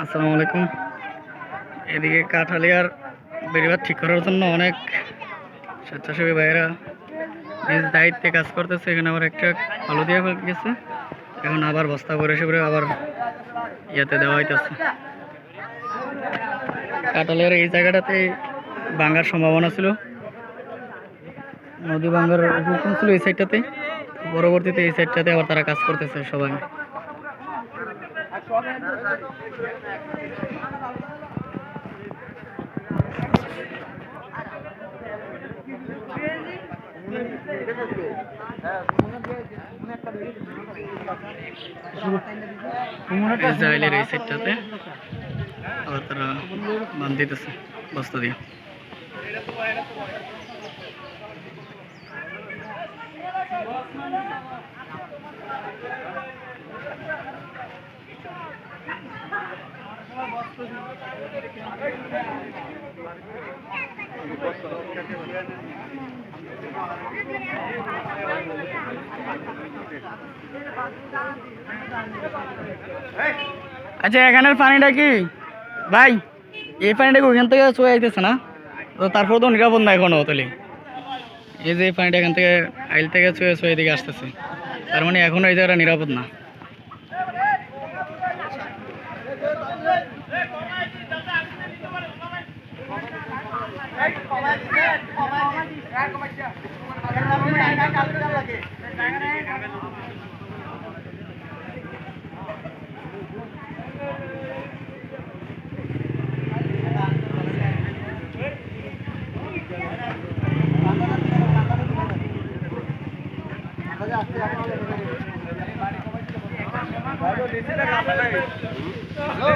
আসসালামু আলাইকুম। এদিকে কাঠালিয়ার বেড়িবাঁধ ঠিক করার জন্য অনেক স্বেচ্ছাসেবী ভাইয়েরা নিজ দায়িত্বে কাজ করতেছে। এখানে আবার একটা আলু দিয়ে গেছে, এখন আবার বস্তা করে এসে আবার ইয়াতে দেওয়া হইতেছে। কাঠালিয়ার এই জায়গাটাতে ভাঙার সম্ভাবনা ছিল, নদী ভাঙার উপক্রম ছিল এই সাইডটাতে। পরবর্তীতে এই সাইডটাতে আবার তারা কাজ করতেছে সবাই। ইসরায়েলের এই সাইডটাতে আবার তারা বাঁধ দিতেছে বস্তা দিয়ে। আচ্ছা, এখানের পানিটা কি ভাই, এই পানিটা কি ওইখান থেকে চলে আইতেছে না? তো তারপর তো নিরাপদ না এখনো অতলি। এই যে পানিটা এখান থেকে আইল থেকে চুয়ে চুয়ে এদিকে আসতেছে, তার মানে এখনো এই জায়গাটা নিরাপদ না। হ্যালো।